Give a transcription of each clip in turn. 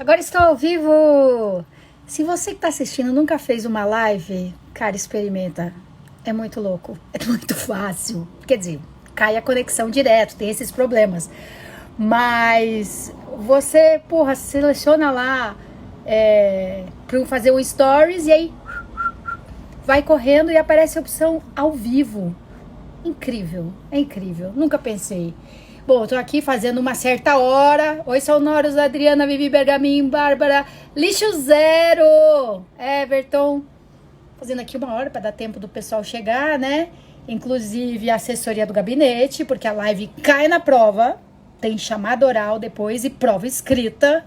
Agora estou ao vivo! Se você que está assistindo nunca fez uma live, cara, experimenta. É muito louco, é muito fácil. Quer dizer, cai a conexão direto, tem esses problemas. Mas você, seleciona lá para fazer um stories e aí vai correndo e aparece a opção ao vivo. Incrível, é incrível, nunca pensei. Bom, tô aqui fazendo uma certa hora. Oi, sonoros, Adriana, Vivi, Bergamin, Bárbara, Lixo Zero, Everton. Fazendo aqui uma hora para dar tempo do pessoal chegar, né? Inclusive a assessoria do gabinete, porque a live cai na prova. Tem chamada oral depois e prova escrita.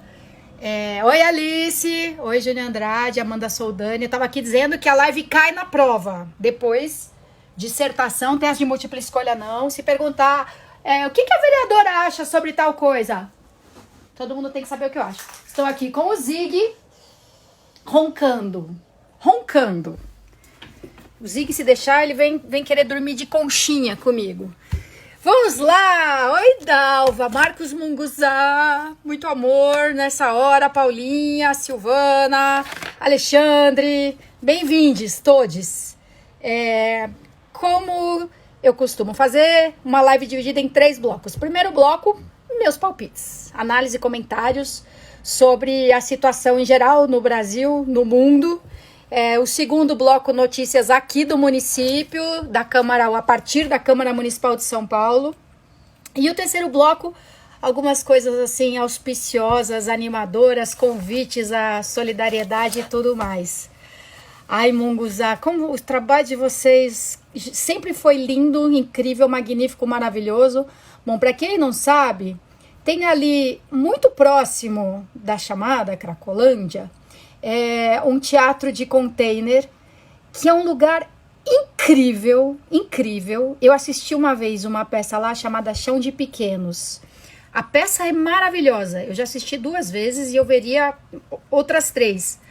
Oi, Alice. Oi, Júnia Andrade, Amanda Soldani. Eu tava aqui dizendo que a live cai na prova. Depois, dissertação, teste de múltipla escolha não. Se perguntar... o que a vereadora acha sobre tal coisa? Todo mundo tem que saber o que eu acho. Estou aqui com o Zig, roncando. O Zig, se deixar, ele vem querer dormir de conchinha comigo. Vamos lá! Oi, Dalva, Marcos Munguzá, muito amor nessa hora, Paulinha, Silvana, Alexandre, bem-vindos todos. Como... eu costumo fazer uma live dividida em 3 blocos. Primeiro bloco, meus palpites. Análise e comentários sobre a situação em geral no Brasil, no mundo. O segundo bloco, notícias aqui do município, da Câmara, a partir da Câmara Municipal de São Paulo. E o terceiro bloco, algumas coisas assim auspiciosas, animadoras, convites à solidariedade e tudo mais. Ai, Munguzá, como o trabalho de vocês sempre foi lindo, incrível, magnífico, maravilhoso. Bom, para quem não sabe, tem ali, muito próximo da chamada Cracolândia, um teatro de container, que é um lugar incrível, incrível. Eu assisti uma vez uma peça lá chamada Chão de Pequenos. A peça é maravilhosa, eu já assisti 2 vezes e eu veria outras 3.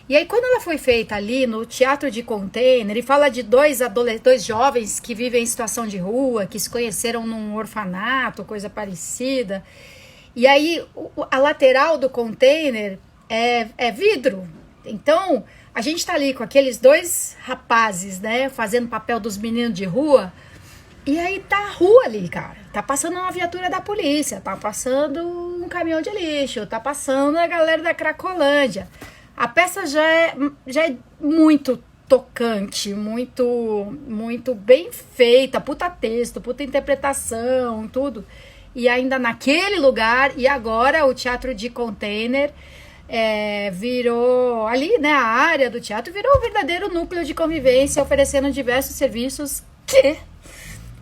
E aí, quando ela foi feita ali no teatro de container, e fala de 2 jovens que vivem em situação de rua, que se conheceram num orfanato, coisa parecida. E aí, a lateral do container é vidro. Então, a gente tá ali com aqueles 2 rapazes, né, fazendo papel dos meninos de rua. E aí tá a rua ali, cara. Tá passando uma viatura da polícia, tá passando um caminhão de lixo, tá passando a galera da Cracolândia. A peça já é muito tocante, muito bem feita, puta texto, puta interpretação, tudo. E ainda naquele lugar, e agora o teatro de container virou, ali, né, a área do teatro virou um verdadeiro núcleo de convivência, oferecendo diversos serviços que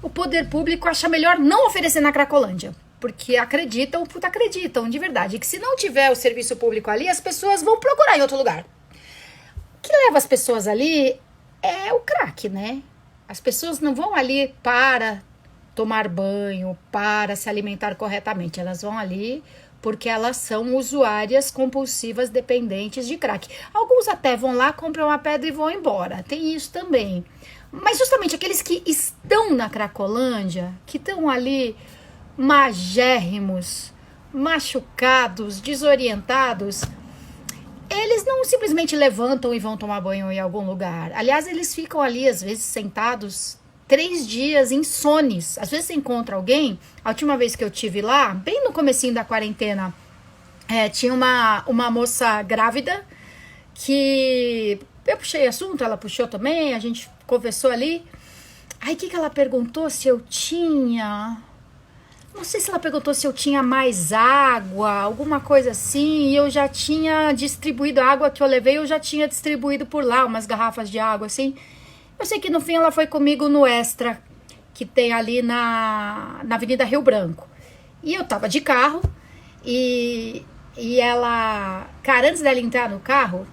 o poder público acha melhor não oferecer na Cracolândia. Porque acreditam de verdade, que se não tiver o serviço público ali, as pessoas vão procurar em outro lugar. O que leva as pessoas ali é o crack, né? As pessoas não vão ali para tomar banho, para se alimentar corretamente. Elas vão ali porque elas são usuárias compulsivas dependentes de crack. Alguns até vão lá, compram uma pedra e vão embora. Tem isso também. Mas justamente aqueles que estão na Cracolândia, que estão ali... magérrimos, machucados, desorientados, eles não simplesmente levantam e vão tomar banho em algum lugar. Aliás, eles ficam ali, às vezes, sentados 3 dias insones. Às vezes você encontra alguém, a última vez que eu tive lá, bem no comecinho da quarentena, tinha uma moça grávida que eu puxei assunto, ela puxou também, a gente conversou ali. Aí o que ela perguntou? Se eu tinha... não sei se ela perguntou se eu tinha mais água, alguma coisa assim, e eu já tinha distribuído a água que eu levei, eu já tinha distribuído por lá, umas garrafas de água, assim. Eu sei que no fim ela foi comigo no Extra, que tem ali na Avenida Rio Branco. E eu tava de carro, e ela... cara, antes dela entrar no carro,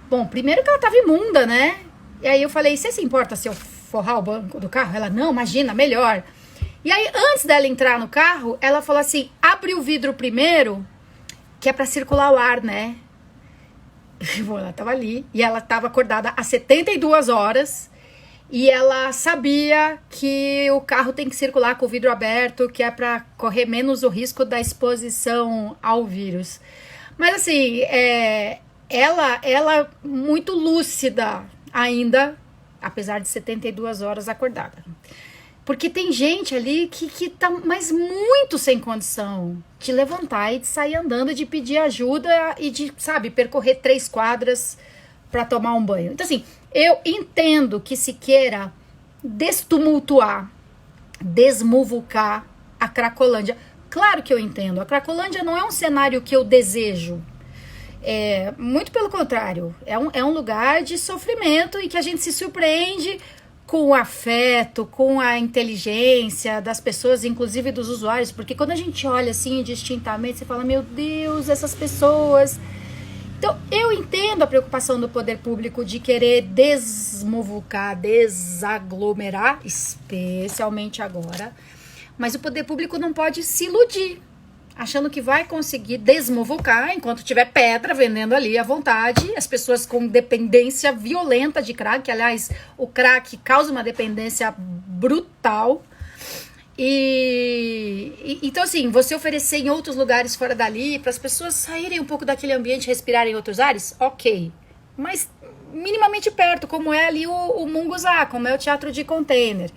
bom, primeiro que ela tava imunda, né? E aí eu falei, você se importa se eu forrar o banco do carro? Ela, não, imagina, melhor. E aí, antes dela entrar no carro, ela falou assim, abre o vidro primeiro, que é pra circular o ar, né? Bom, ela tava ali, e ela tava acordada há 72 horas, e ela sabia que o carro tem que circular com o vidro aberto, que é pra correr menos o risco da exposição ao vírus. Mas assim, ela muito lúcida ainda, apesar de 72 horas acordada. Porque tem gente ali que tá mas muito sem condição de levantar e de sair andando, de pedir ajuda e de, sabe, percorrer 3 quadras para tomar um banho. Então assim, eu entendo que se queira destumultuar, desmuvucar a Cracolândia. Claro que eu entendo, a Cracolândia não é um cenário que eu desejo. Muito pelo contrário, é um lugar de sofrimento e que a gente se surpreende com o afeto, com a inteligência das pessoas, inclusive dos usuários, porque quando a gente olha assim indistintamente, você fala, meu Deus, essas pessoas. Então, eu entendo a preocupação do poder público de querer desmuvucar, desaglomerar, especialmente agora, mas o poder público não pode se iludir, achando que vai conseguir desmuvucar enquanto tiver pedra vendendo ali à vontade, as pessoas com dependência violenta de crack, aliás, o crack causa uma dependência brutal. Então assim, você oferecer em outros lugares fora dali, para as pessoas saírem um pouco daquele ambiente, respirarem em outros ares, ok, mas minimamente perto, como é ali o Munguzá, como é o teatro de container.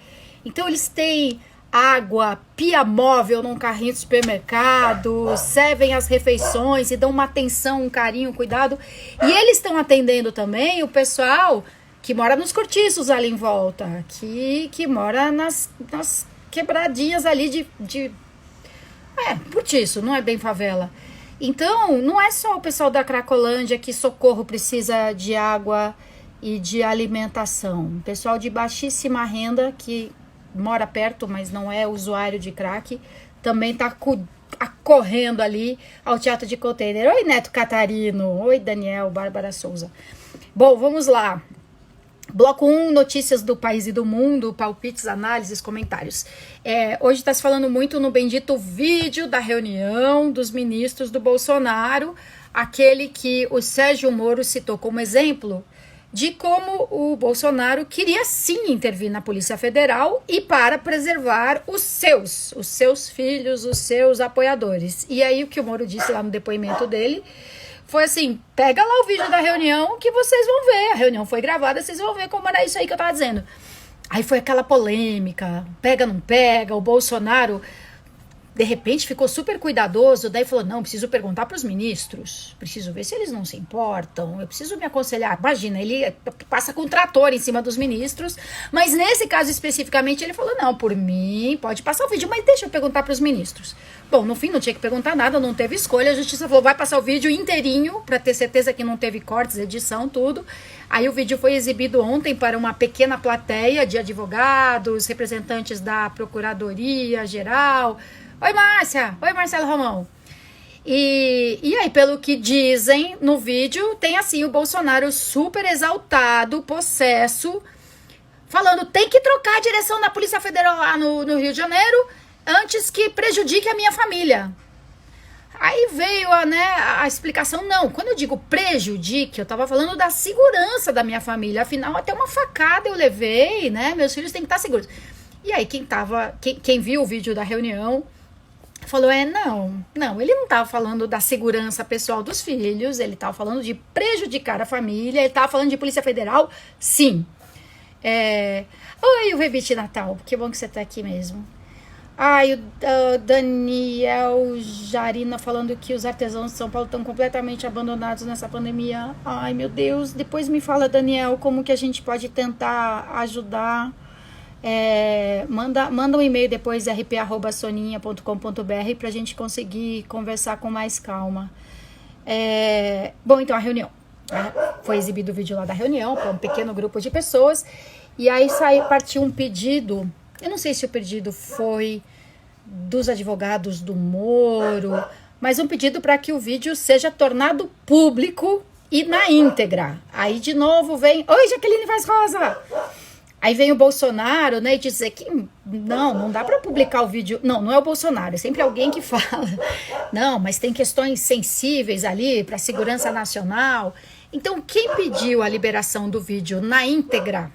Então eles têm água, pia móvel num carrinho de supermercado, servem as refeições e dão uma atenção, um carinho, um cuidado. E eles estão atendendo também o pessoal que mora nos cortiços ali em volta, que mora nas quebradinhas ali cortiço, não é bem favela. Então, não é só o pessoal da Cracolândia que socorro precisa de água e de alimentação. O pessoal de baixíssima renda que mora perto, mas não é usuário de crack, também está correndo ali ao teatro de container. Oi, Neto Catarino. Oi, Daniel, Bárbara Souza. Bom, vamos lá. Bloco 1, notícias do país e do mundo, palpites, análises, comentários. Hoje está se falando muito no bendito vídeo da reunião dos ministros do Bolsonaro, aquele que o Sérgio Moro citou como exemplo de como o Bolsonaro queria sim intervir na Polícia Federal e para preservar os seus filhos, os seus apoiadores. E aí o que o Moro disse lá no depoimento dele foi assim, pega lá o vídeo da reunião que vocês vão ver, a reunião foi gravada, vocês vão ver como era isso aí que eu tava dizendo. Aí foi aquela polêmica, pega, não pega, o Bolsonaro de repente ficou super cuidadoso, daí falou, não, preciso perguntar para os ministros, preciso ver se eles não se importam, eu preciso me aconselhar. Imagina, ele passa com um trator em cima dos ministros, mas nesse caso especificamente ele falou, não, por mim, pode passar o vídeo, mas deixa eu perguntar para os ministros. Bom, no fim não tinha que perguntar nada, não teve escolha, a justiça falou, vai passar o vídeo inteirinho, para ter certeza que não teve cortes, edição, tudo. Aí o vídeo foi exibido ontem para uma pequena plateia de advogados, representantes da Procuradoria Geral. Oi, Márcia! Oi, Marcelo Romão! E aí, pelo que dizem no vídeo, tem assim o Bolsonaro super exaltado, possesso, falando, tem que trocar a direção da Polícia Federal lá no Rio de Janeiro antes que prejudique a minha família. Aí veio a explicação, não, quando eu digo prejudique, eu tava falando da segurança da minha família, afinal até uma facada eu levei, né, meus filhos têm que estar seguros. E aí quem viu o vídeo da reunião falou, não, ele não estava falando da segurança pessoal dos filhos, ele estava falando de prejudicar a família, ele estava falando de Polícia Federal, sim. Oi, o Rebite Natal, que bom que você está aqui mesmo. Ai, o Daniel Jarina falando que os artesãos de São Paulo estão completamente abandonados nessa pandemia. Ai, meu Deus, depois me fala, Daniel, como que a gente pode tentar ajudar. Manda um e-mail depois, rp@soninha.com.br, pra gente conseguir conversar com mais calma. Bom, então a reunião, né? Foi exibido o vídeo lá da reunião para um pequeno grupo de pessoas, e aí partiu um pedido, eu não sei se o pedido foi dos advogados do Moro, mas um pedido para que o vídeo seja tornado público e na íntegra. Aí de novo vem, oi, Jaqueline Vaz Rosa! Aí vem o Bolsonaro, né, e dizer que não dá para publicar o vídeo. Não é o Bolsonaro, é sempre alguém que fala. Não, mas tem questões sensíveis ali para a segurança nacional. Então, quem pediu a liberação do vídeo na íntegra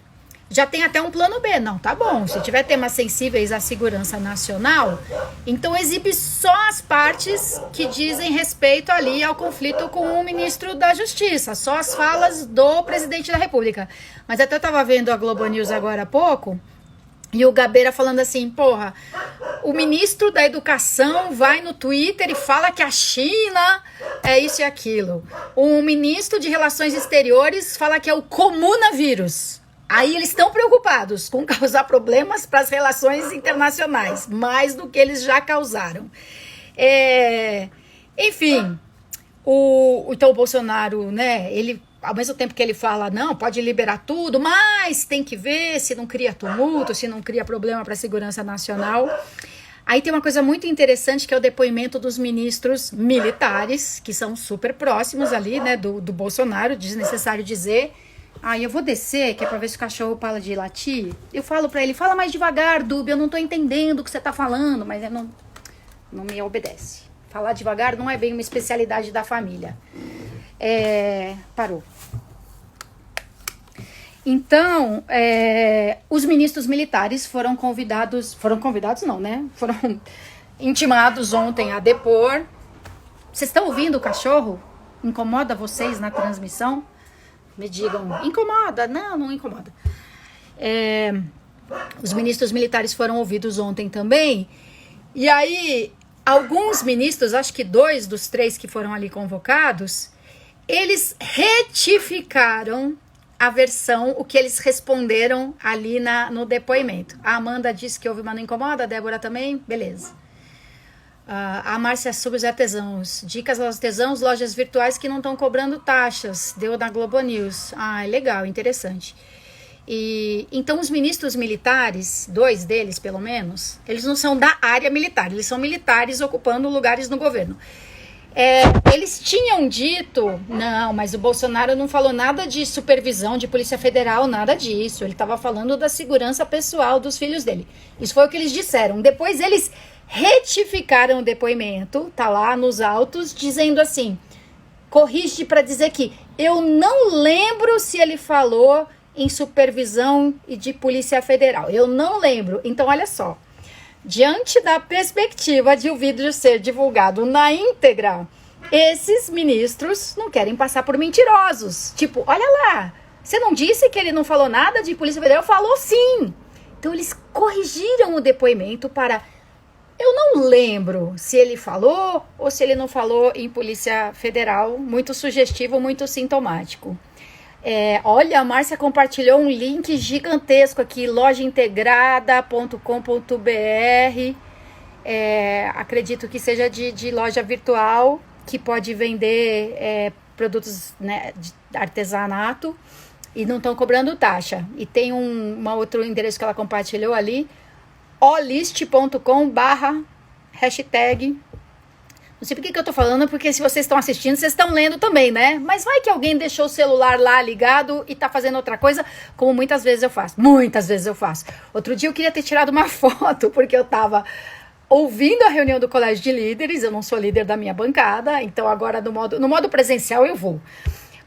já tem até um plano B. Não, tá bom, se tiver temas sensíveis à segurança nacional, então exibe só as partes que dizem respeito ali ao conflito com o ministro da Justiça, só as falas do presidente da República. Mas até eu tava vendo a Globo News agora há pouco, e o Gabeira falando assim, porra, o ministro da Educação vai no Twitter e fala que a China é isso e aquilo. O ministro de Relações Exteriores fala que é o comunavírus. Aí eles estão preocupados com causar problemas para as relações internacionais, mais do que eles já causaram. Enfim, então o Bolsonaro, né, ele, ao mesmo tempo que ele fala, não, pode liberar tudo, mas tem que ver se não cria tumulto, se não cria problema para a segurança nacional. Aí tem uma coisa muito interessante que é o depoimento dos ministros militares, que são super próximos ali, né, do Bolsonaro, desnecessário dizer. Aí eu vou descer, que é pra ver se o cachorro para de latir. Eu falo pra ele, fala mais devagar, Dubi, eu não tô entendendo o que você tá falando, mas ele não me obedece. Falar devagar não é bem uma especialidade da família. Parou. Então, os ministros militares foram convidados não, né? Foram intimados ontem a depor. Vocês estão ouvindo o cachorro? Incomoda vocês na transmissão? Me digam, incomoda? Não, não incomoda. Os ministros militares foram ouvidos ontem também. E aí, alguns ministros, acho que 2 dos 3 que foram ali convocados, eles retificaram a versão, o que eles responderam ali no depoimento. A Amanda disse que houve, mas não incomoda, a Débora também, beleza. A Márcia sobre os artesãos. Dicas aos artesãos, lojas virtuais que não estão cobrando taxas. Deu na Globo News. Legal, interessante. E então os ministros militares, 2 deles pelo menos, eles não são da área militar, eles são militares ocupando lugares no governo. Eles tinham dito, não, mas o Bolsonaro não falou nada de supervisão de Polícia Federal, nada disso. Ele estava falando da segurança pessoal dos filhos dele. Isso foi o que eles disseram. Depois eles retificaram o depoimento, tá lá nos autos, dizendo assim, corrige para dizer que eu não lembro se ele falou em supervisão e de Polícia Federal. Eu não lembro. Então, olha só. Diante da perspectiva de o vídeo ser divulgado na íntegra, esses ministros não querem passar por mentirosos. Tipo, olha lá, você não disse que ele não falou nada de Polícia Federal? Falou sim. Então, eles corrigiram o depoimento para... Eu não lembro se ele falou ou se ele não falou em Polícia Federal. Muito sugestivo, muito sintomático. Olha, a Márcia compartilhou um link gigantesco aqui, lojaintegrada.com.br. Acredito que seja de loja virtual, que pode vender produtos, né, de artesanato e não estão cobrando taxa. E tem um outro endereço que ela compartilhou ali, olist.com/hashtag. Não sei por que eu tô falando, porque se vocês estão assistindo, vocês estão lendo também, né? Mas vai que alguém deixou o celular lá ligado e tá fazendo outra coisa, como muitas vezes eu faço. Muitas vezes eu faço. Outro dia eu queria ter tirado uma foto, porque eu tava ouvindo a reunião do Colégio de Líderes, eu não sou líder da minha bancada, então agora no modo presencial eu vou.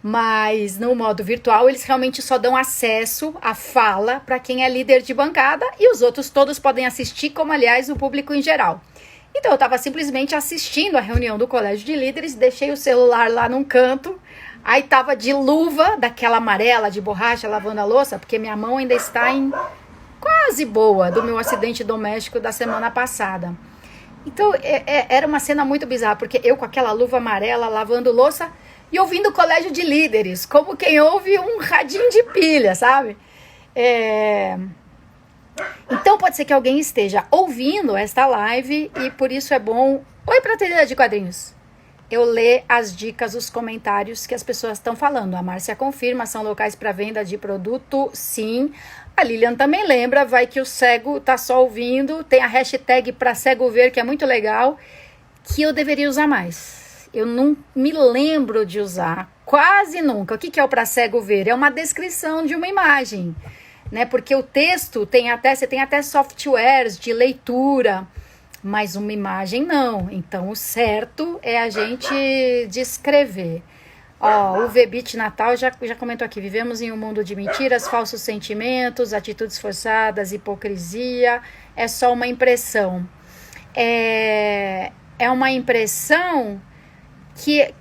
Mas no modo virtual, eles realmente só dão acesso à fala para quem é líder de bancada e os outros todos podem assistir, como aliás o público em geral. Então eu estava simplesmente assistindo a reunião do Colégio de Líderes, deixei o celular lá num canto, aí tava de luva, daquela amarela de borracha, lavando a louça, porque minha mão ainda está em quase boa do meu acidente doméstico da semana passada. Então era uma cena muito bizarra, porque eu com aquela luva amarela lavando louça e ouvindo o Colégio de Líderes, como quem ouve um radinho de pilha, sabe? Então pode ser que alguém esteja ouvindo esta live e por isso é bom, oi prateleira de quadrinhos, eu ler as dicas, os comentários que as pessoas estão falando. A Márcia confirma, são locais para venda de produto, sim. A Lilian também lembra, vai que o cego tá só ouvindo, tem a hashtag para cego ver, que é muito legal, que eu deveria usar mais. Eu não me lembro de usar, quase nunca. O que é o para cego ver? É uma descrição de uma imagem. Né, porque o texto você tem até softwares de leitura, mas uma imagem não. Então o certo é a gente descrever. Ó, o Vebit Natal já comentou aqui. Vivemos em um mundo de mentiras, falsos sentimentos, atitudes forçadas, hipocrisia. É só uma impressão. É uma impressão que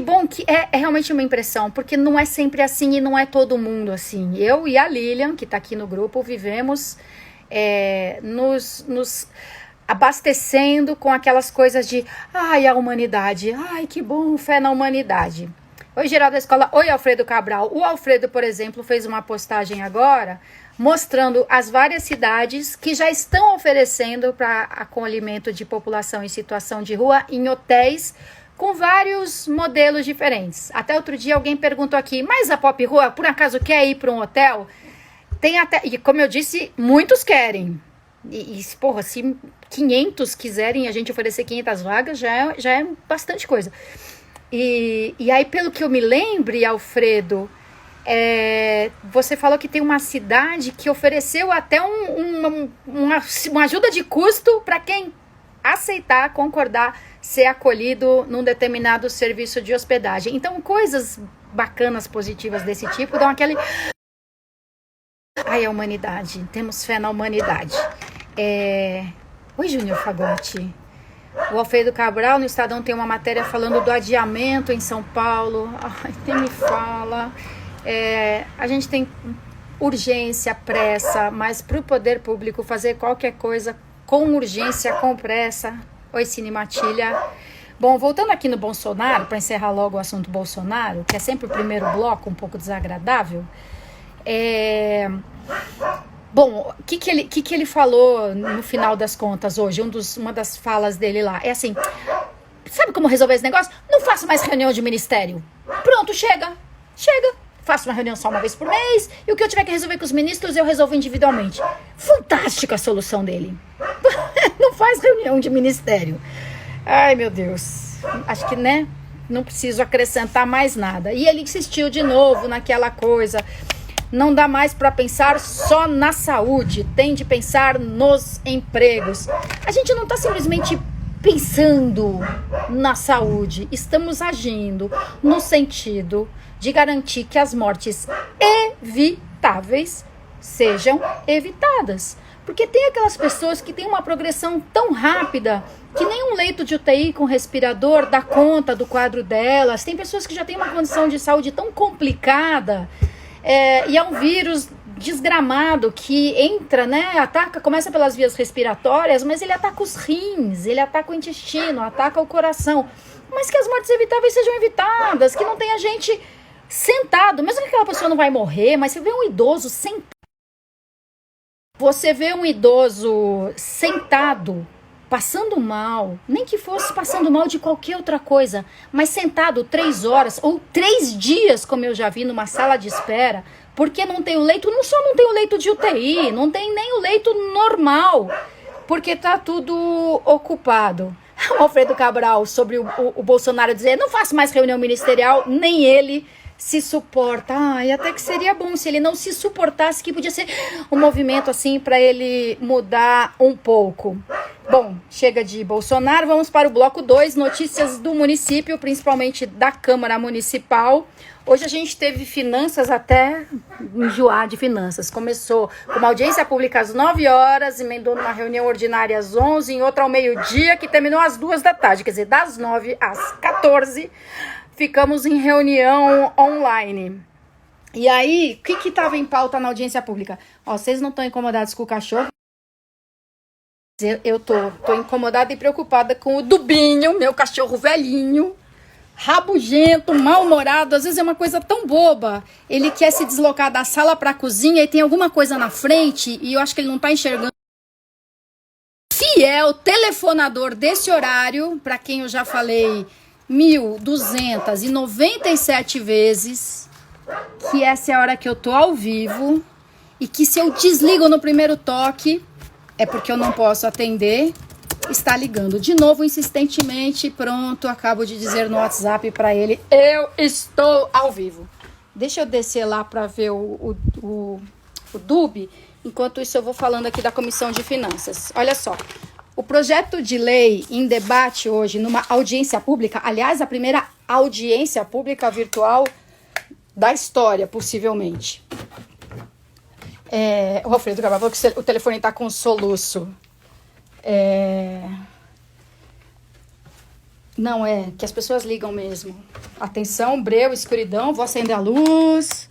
bom que é realmente uma impressão, porque não é sempre assim e não é todo mundo assim. Eu e a Lilian, que está aqui no grupo, vivemos nos abastecendo com aquelas coisas de ai, a humanidade, ai, que bom, fé na humanidade. Oi, geral da escola. Oi, Alfredo Cabral. O Alfredo, por exemplo, fez uma postagem agora mostrando as várias cidades que já estão oferecendo para acolhimento de população em situação de rua em hotéis com vários modelos diferentes. Até outro dia alguém perguntou aqui, mas a Pop Rua, por acaso, quer ir para um hotel? Tem até, e como eu disse, muitos querem. E porra, se 500 quiserem a gente oferecer 500 vagas, já é bastante coisa. E aí, pelo que eu me lembre, Alfredo, você falou que tem uma cidade que ofereceu até uma ajuda de custo para quem aceitar, concordar, ser acolhido num determinado serviço de hospedagem. Então, coisas bacanas, positivas desse tipo, dão aquele... Ai, a humanidade, temos fé na humanidade. Oi, Júnior Fagotti. O Alfredo Cabral no Estadão tem uma matéria falando do adiamento em São Paulo. Ai, nem me fala. A gente tem urgência, pressa, mas para o poder público fazer qualquer coisa com urgência, com pressa. Oi, Cine Matilha. Bom, voltando aqui no Bolsonaro, para encerrar logo o assunto Bolsonaro, que é sempre o primeiro bloco, um pouco desagradável. Bom, o que ele falou no final das contas hoje? Uma das falas dele lá é assim: sabe como resolver esse negócio? Não faço mais reunião de ministério. Pronto, chega. Faço uma reunião só uma vez por mês e o que eu tiver que resolver com os ministros eu resolvo individualmente. Fantástica a solução dele. Não faz reunião de ministério. Ai, meu Deus. Acho que, né? Não preciso acrescentar mais nada. E ele insistiu de novo naquela coisa. Não dá mais para pensar só na saúde. Tem de pensar nos empregos. A gente não está simplesmente pensando na saúde. Estamos agindo no sentido de garantir que as mortes evitáveis sejam evitadas. Porque tem aquelas pessoas que têm uma progressão tão rápida que nem um leito de UTI com respirador dá conta do quadro delas. Tem pessoas que já têm uma condição de saúde tão complicada e é um vírus desgramado que entra, né, começa pelas vias respiratórias, mas ele ataca os rins, ele ataca o intestino, ataca o coração. Mas que as mortes evitáveis sejam evitadas, que não tenha gente sentado, mesmo que aquela pessoa não vai morrer, mas você vê um idoso sentado. Você vê um idoso sentado, passando mal, nem que fosse passando mal de qualquer outra coisa, mas sentado 3 horas ou 3 dias, como eu já vi numa sala de espera, porque não tem o leito, não tem o leito de UTI, não tem nem o leito normal, porque tá tudo ocupado. O Alfredo Cabral, sobre o Bolsonaro dizer, não faço mais reunião ministerial, nem ele se suporta. Ai, até que seria bom se ele não se suportasse, que podia ser um movimento assim para ele mudar um pouco. Bom, chega de Bolsonaro, vamos para o bloco 2, notícias do município, principalmente da Câmara Municipal. Hoje a gente teve finanças até enjoar de finanças. Começou com uma audiência pública às 9 horas, emendou numa reunião ordinária às 11, em outra ao meio-dia, que terminou às 2 da tarde, quer dizer, das 9 às 14, ficamos em reunião online. E aí, o que estava em pauta na audiência pública? Ó, vocês não estão incomodados com o cachorro? Eu tô incomodada e preocupada com o Dubinho, meu cachorro velhinho, rabugento, mal-humorado. Às vezes é uma coisa tão boba. Ele quer se deslocar da sala para a cozinha e tem alguma coisa na frente e eu acho que ele não tá enxergando. Fiel telefonador desse horário, para quem eu já falei 1.297 vezes, que essa é a hora que eu tô ao vivo e que se eu desligo no primeiro toque é porque eu não posso atender, está ligando de novo insistentemente. Pronto, acabo de dizer no WhatsApp para ele, eu estou ao vivo. Deixa eu descer lá para ver o Dub. Enquanto isso eu vou falando aqui da Comissão de Finanças. Olha só, O projeto de lei em debate hoje numa audiência pública, aliás, a primeira audiência pública virtual da história, possivelmente. O Alfredo Cabral falou que o telefone está com soluço. Não, que as pessoas ligam mesmo. Atenção, breu, escuridão, vou acender a luz.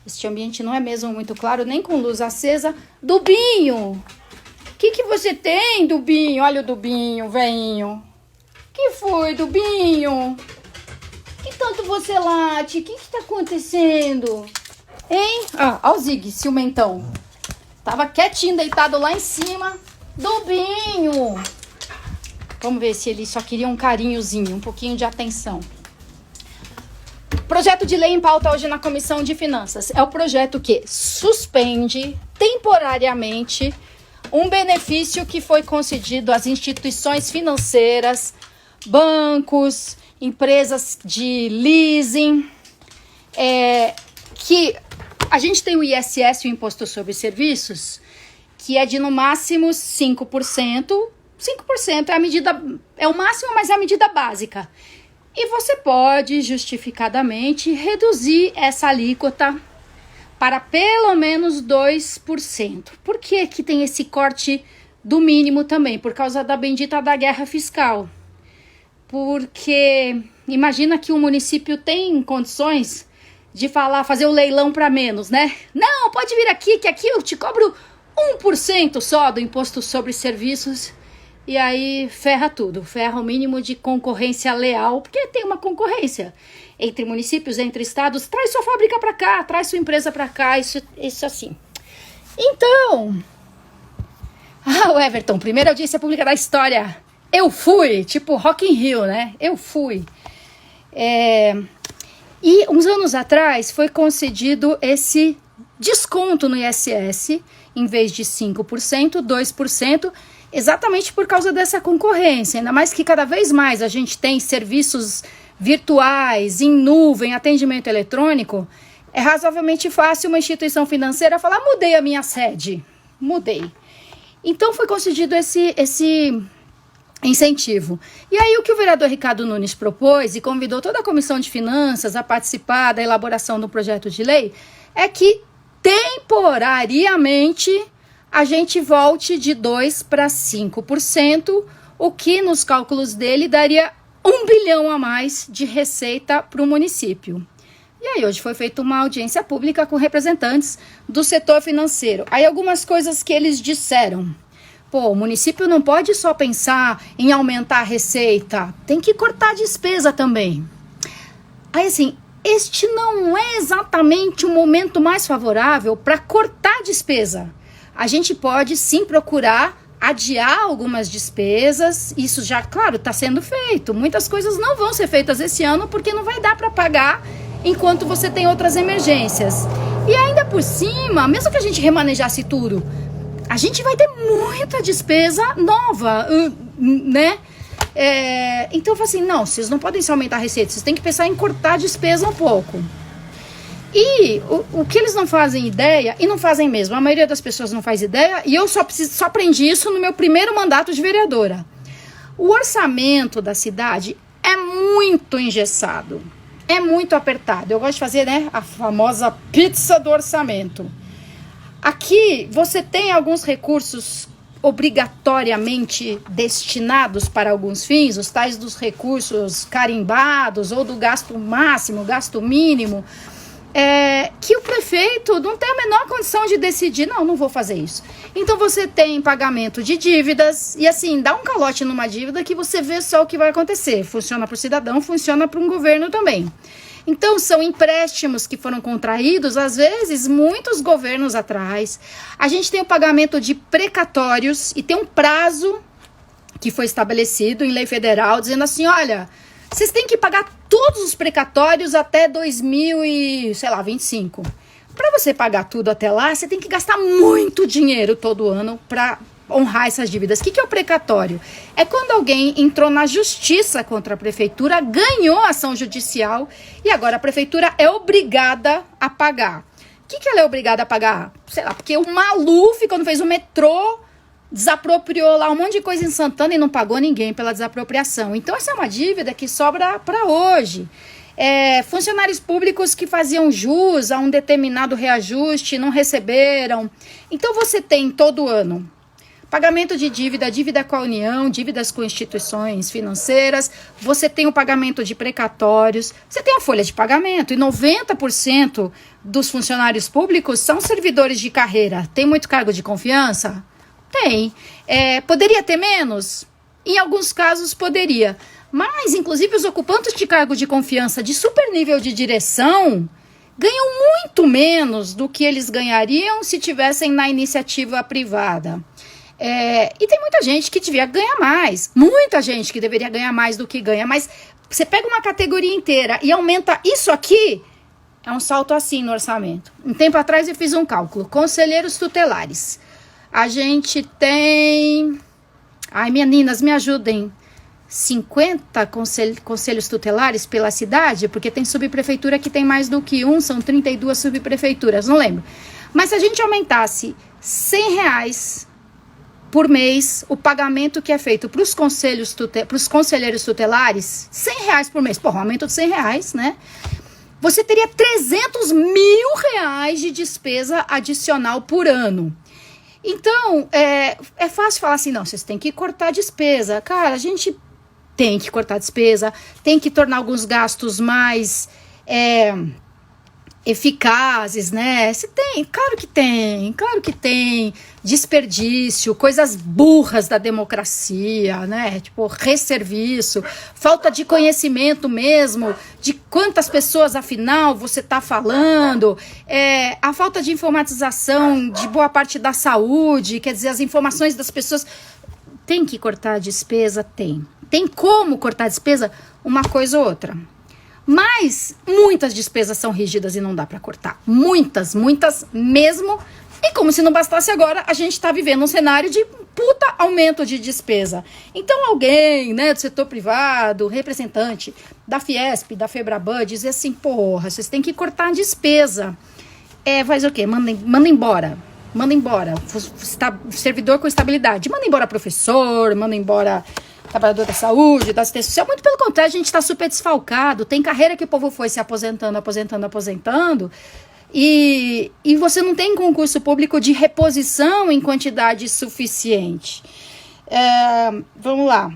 Este ambiente não é mesmo muito claro, nem com luz acesa. Dubinho! O que você tem, Dubinho? Olha o Dubinho, veinho. Que foi, Dubinho? Que tanto você late? O que tá acontecendo? Hein? Ó o Zig, ciumentão. Tava quietinho, deitado lá em cima. Dubinho! Vamos ver se ele só queria um carinhozinho, um pouquinho de atenção. Projeto de lei em pauta hoje na Comissão de Finanças. É o projeto que suspende temporariamente um benefício que foi concedido às instituições financeiras, bancos, empresas de leasing, que a gente tem o ISS, o Imposto sobre Serviços, que é de no máximo 5%. 5% é o máximo, mas é a medida básica. E você pode, justificadamente, reduzir essa alíquota para pelo menos 2%. Por que que tem esse corte do mínimo também? Por causa da bendita da guerra fiscal. Porque imagina que o município tem condições de fazer o leilão para menos, né? Não, pode vir aqui, que aqui eu te cobro 1% só do Imposto sobre Serviços. E aí ferra tudo, ferra o mínimo de concorrência leal, porque tem uma concorrência entre municípios, entre estados. Traz sua fábrica para cá, traz sua empresa para cá, isso assim. Então, o Everton, primeira audiência pública da história. Eu fui, tipo Rock in Rio, né? Eu fui. E uns anos atrás foi concedido esse desconto no ISS, em vez de 5%, 2%, exatamente por causa dessa concorrência. Ainda mais que cada vez mais a gente tem serviços virtuais, em nuvem, atendimento eletrônico. É razoavelmente fácil uma instituição financeira falar: mudei a minha sede, mudei. Então foi concedido esse incentivo. E aí o que o vereador Ricardo Nunes propôs e convidou toda a Comissão de Finanças a participar da elaboração do projeto de lei é que temporariamente a gente volte de 2% para 5%, o que nos cálculos dele daria 1 bilhão a mais de receita para o município. E aí hoje foi feita uma audiência pública com representantes do setor financeiro. Aí algumas coisas que eles disseram. O município não pode só pensar em aumentar a receita, tem que cortar a despesa também. Aí assim, este não é exatamente o momento mais favorável para cortar a despesa. A gente pode sim procurar adiar algumas despesas, isso já, claro, está sendo feito. Muitas coisas não vão ser feitas esse ano porque não vai dar para pagar enquanto você tem outras emergências. E ainda por cima, mesmo que a gente remanejasse tudo, a gente vai ter muita despesa nova, né? Então eu falo assim, não, vocês não podem só aumentar a receita, vocês têm que pensar em cortar a despesa um pouco. E o que eles não fazem ideia, e não fazem mesmo, a maioria das pessoas não faz ideia, e eu só aprendi isso no meu primeiro mandato de vereadora. O orçamento da cidade é muito engessado, é muito apertado. Eu gosto de fazer, né, a famosa pizza do orçamento. Aqui você tem alguns recursos obrigatoriamente destinados para alguns fins, os tais dos recursos carimbados, ou do gasto máximo, gasto mínimo, que o prefeito não tem a menor condição de decidir, não vou fazer isso. Então você tem pagamento de dívidas, e assim, dá um calote numa dívida que você vê só o que vai acontecer. Funciona para o cidadão, funciona para um governo também. Então são empréstimos que foram contraídos, às vezes, muitos governos atrás. A gente tem o pagamento de precatórios, e tem um prazo que foi estabelecido em lei federal, dizendo assim, olha, vocês têm que pagar todos os precatórios até 2025. Para você pagar tudo até lá, você tem que gastar muito dinheiro todo ano para honrar essas dívidas. O que é o precatório? É quando alguém entrou na justiça contra a prefeitura, ganhou a ação judicial e agora a prefeitura é obrigada a pagar. O que ela é obrigada a pagar? Sei lá, porque o Maluf, quando fez o metrô, desapropriou lá um monte de coisa em Santana e não pagou ninguém pela desapropriação. Então essa é uma dívida que sobra para hoje. Funcionários públicos que faziam jus a um determinado reajuste não receberam. Então você tem todo ano pagamento de dívida, dívida com a União, dívidas com instituições financeiras, você tem o pagamento de precatórios, você tem a folha de pagamento, e 90% dos funcionários públicos são servidores de carreira. Tem muito cargo de confiança? Tem. Poderia ter menos? Em alguns casos poderia. Mas, inclusive, os ocupantes de cargo de confiança de super nível de direção ganham muito menos do que eles ganhariam se tivessem na iniciativa privada. E tem muita gente que devia ganhar mais, muita gente que deveria ganhar mais do que ganha, mas você pega uma categoria inteira e aumenta isso aqui, é um salto assim no orçamento. Um tempo atrás eu fiz um cálculo, conselheiros tutelares, a gente tem, meninas, me ajudem, 50 conselhos tutelares pela cidade, porque tem subprefeitura que tem mais do que um, são 32 subprefeituras, não lembro, mas se a gente aumentasse R$100 por mês, o pagamento que é feito para os conselheiros tutelares, R$100 por mês, um aumento de R$100, né? Você teria R$300 mil de despesa adicional por ano. Então, é fácil falar assim, não, vocês têm que cortar a despesa. Cara, a gente tem que cortar a despesa, tem que tornar alguns gastos mais eficazes, né? Se tem, claro que tem desperdício, coisas burras da democracia, né? Tipo, resserviço, falta de conhecimento mesmo de quantas pessoas, afinal, você está falando, a falta de informatização de boa parte da saúde, quer dizer, as informações das pessoas. Tem que cortar a despesa? Tem como cortar a despesa? Uma coisa ou outra. Mas muitas despesas são rígidas e não dá para cortar. Muitas mesmo. E como se não bastasse agora, a gente está vivendo um cenário de puta aumento de despesa. Então alguém, né, do setor privado, representante da Fiesp, da Febraban, diz assim, porra, vocês têm que cortar a despesa. Faz o quê? Manda embora. Servidor com estabilidade. Manda embora professor, manda embora trabalhador da saúde, da assistência social. Muito pelo contrário, a gente está super desfalcado. Tem carreira que o povo foi se aposentando. E você não tem concurso público de reposição em quantidade suficiente. Vamos lá.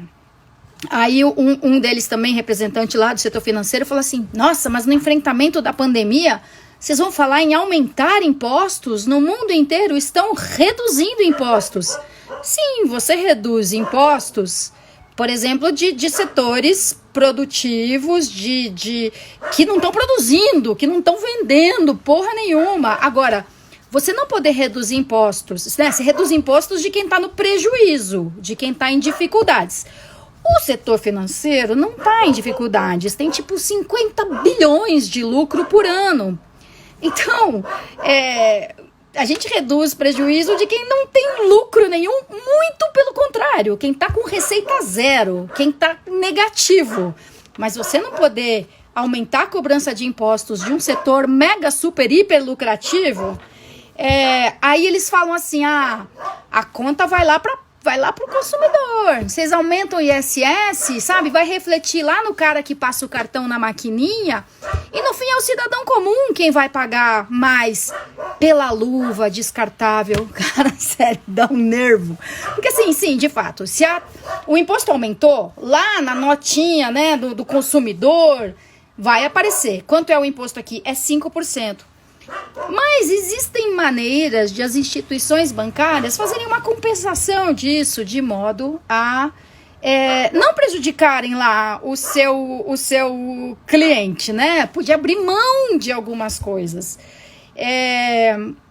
Aí um deles também, representante lá do setor financeiro, falou assim, nossa, mas no enfrentamento da pandemia, vocês vão falar em aumentar impostos? No mundo inteiro estão reduzindo impostos. Sim, você reduz impostos, por exemplo, de setores produtivos, que não estão produzindo, que não estão vendendo porra nenhuma. Agora, você não poder reduzir impostos, né? Você reduz impostos de quem está no prejuízo, de quem está em dificuldades. O setor financeiro não está em dificuldades, tem tipo 50 bilhões de lucro por ano. Então, a gente reduz prejuízo de quem não tem lucro nenhum, muito pelo contrário, quem está com receita zero, quem está negativo. Mas você não poder aumentar a cobrança de impostos de um setor mega, super, hiper lucrativo, aí eles falam assim, a conta vai lá para o consumidor. Vocês aumentam o ISS, sabe? Vai refletir lá no cara que passa o cartão na maquininha. E no fim é o cidadão comum quem vai pagar mais pela luva descartável. Cara, sério, dá um nervo. Porque assim, sim, de fato, se o imposto aumentou, lá na notinha, né, do consumidor, vai aparecer. Quanto é o imposto aqui? É 5%. Mas existem maneiras de as instituições bancárias fazerem uma compensação disso, de modo a não prejudicarem lá o seu cliente, né? Podia abrir mão de algumas coisas.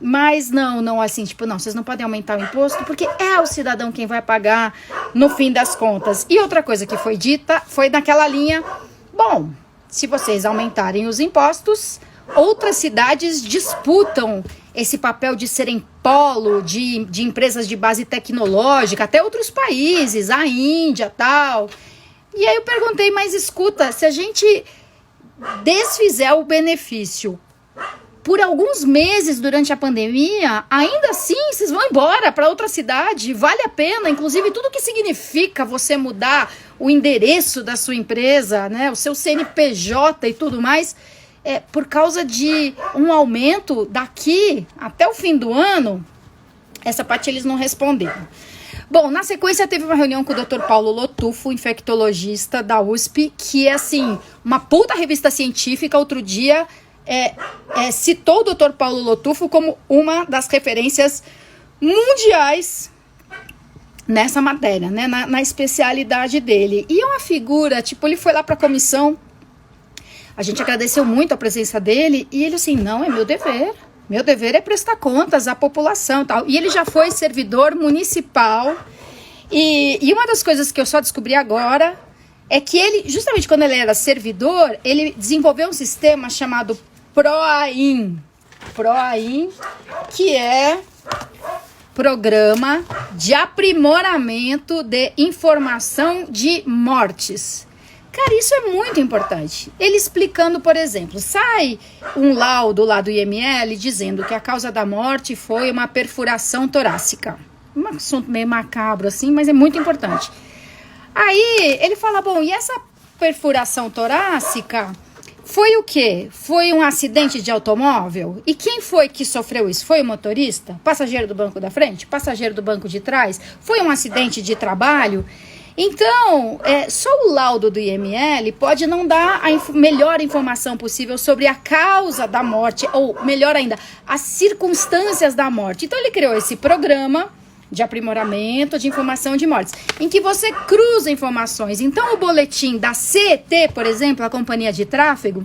Mas não assim, tipo, não, vocês não podem aumentar o imposto porque é o cidadão quem vai pagar no fim das contas. E outra coisa que foi dita foi naquela linha, bom, se vocês aumentarem os impostos, outras cidades disputam esse papel de serem polo de empresas de base tecnológica, até outros países, a Índia, tal. E aí eu perguntei, mas escuta, se a gente desfizer o benefício por alguns meses durante a pandemia, ainda assim vocês vão embora para outra cidade, vale a pena, inclusive tudo que significa você mudar o endereço da sua empresa, né, o seu CNPJ e tudo mais, por causa de um aumento daqui até o fim do ano. Essa parte eles não responderam. Bom, na sequência teve uma reunião com o Dr. Paulo Lotufo, infectologista da USP, que é assim, uma puta revista científica. Outro dia citou o Dr. Paulo Lotufo como uma das referências mundiais nessa matéria, né, na especialidade dele. E é uma figura, tipo, ele foi lá para a comissão, a gente agradeceu muito a presença dele, e ele assim, não, é meu dever. Meu dever é prestar contas à população e tal. E ele já foi servidor municipal. E uma das coisas que eu só descobri agora é que ele, justamente quando ele era servidor, ele desenvolveu um sistema chamado PROAIN. PROAIN, que é Programa de Aprimoramento de Informação de Mortes. Cara, isso é muito importante. Ele explicando, por exemplo, sai um laudo lá do IML dizendo que a causa da morte foi uma perfuração torácica. Um assunto meio macabro assim, mas é muito importante. Aí ele fala, bom, e essa perfuração torácica foi o quê? Foi um acidente de automóvel? E quem foi que sofreu isso? Foi o motorista? Passageiro do banco da frente? Passageiro do banco de trás? Foi um acidente de trabalho? Então, só o laudo do IML pode não dar a melhor informação possível sobre a causa da morte, ou melhor ainda, as circunstâncias da morte. Então, ele criou esse programa de aprimoramento de informação de mortes, em que você cruza informações. Então, o boletim da CET, por exemplo, a companhia de tráfego,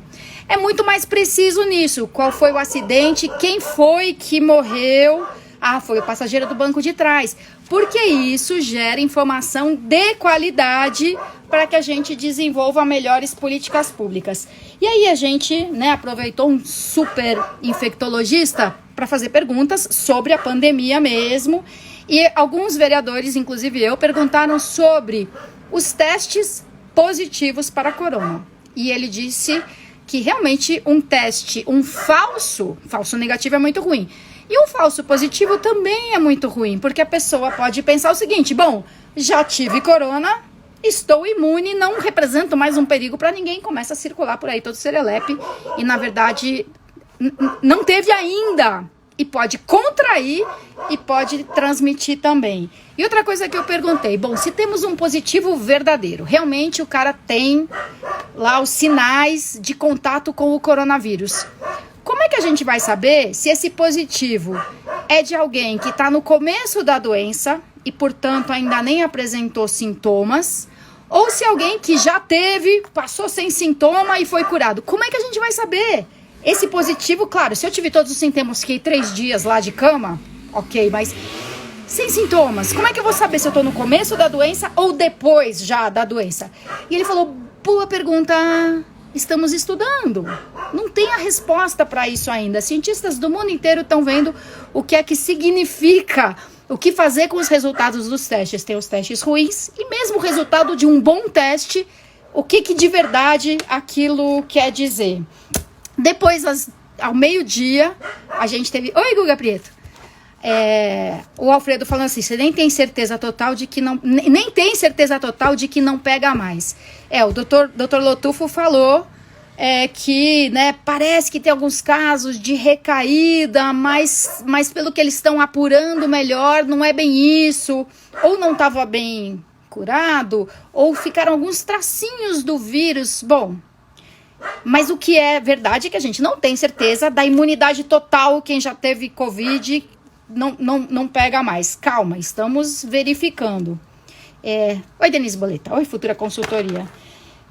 é muito mais preciso nisso. Qual foi o acidente, quem foi que morreu... Ah, foi o passageiro do banco de trás. Porque isso gera informação de qualidade para que a gente desenvolva melhores políticas públicas. E aí a gente, né, aproveitou um super infectologista para fazer perguntas sobre a pandemia mesmo. E alguns vereadores, inclusive eu, perguntaram sobre os testes positivos para a corona. E ele disse que realmente um teste, um falso negativo é muito ruim. E um falso positivo também é muito ruim, porque a pessoa pode pensar o seguinte, bom, já tive corona, estou imune, não represento mais um perigo para ninguém, começa a circular por aí todo serelepe e, na verdade, não teve ainda e pode contrair e pode transmitir também. E outra coisa que eu perguntei, bom, se temos um positivo verdadeiro, realmente o cara tem lá os sinais de contato com o coronavírus, como é que a gente vai saber se esse positivo é de alguém que está no começo da doença e, portanto, ainda nem apresentou sintomas, ou se alguém que já teve, passou sem sintoma e foi curado? Como é que a gente vai saber? Esse positivo, claro, se eu tive todos os sintomas, fiquei 3 dias lá de cama, ok, mas sem sintomas, como é que eu vou saber se eu estou no começo da doença ou depois já da doença? E ele falou, boa pergunta... Estamos estudando. Não tem a resposta para isso ainda. Cientistas do mundo inteiro estão vendo o que é que significa, o que fazer com os resultados dos testes. Tem os testes ruins e mesmo o resultado de um bom teste, o que de verdade aquilo quer dizer. Depois, ao meio-dia, a gente teve... Oi, Guga Prieto. O Alfredo falando assim, você nem tem certeza total de que não... Nem tem certeza total de que não pega mais. O doutor Lotufo falou que, né, parece que tem alguns casos de recaída, mas pelo que eles estão apurando melhor, não é bem isso. Ou não estava bem curado, ou ficaram alguns tracinhos do vírus. Bom, mas o que é verdade é que a gente não tem certeza da imunidade total. Quem já teve Covid... Não pega mais. Calma, estamos verificando. Oi, Denise Boleta. Oi, Futura Consultoria.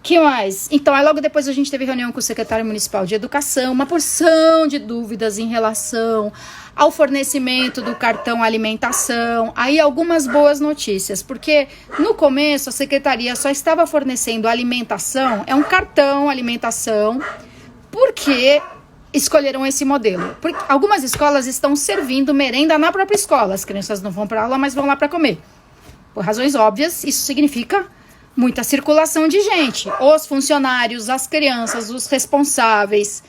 Que mais? Então, aí logo depois a gente teve reunião com o secretário municipal de educação, uma porção de dúvidas em relação ao fornecimento do cartão alimentação. Aí algumas boas notícias, porque no começo a secretaria só estava fornecendo alimentação, um cartão alimentação, porque... escolheram esse modelo. Porque algumas escolas estão servindo merenda na própria escola. As crianças não vão para aula, mas vão lá para comer. Por razões óbvias, isso significa muita circulação de gente. Os funcionários, as crianças, os responsáveis.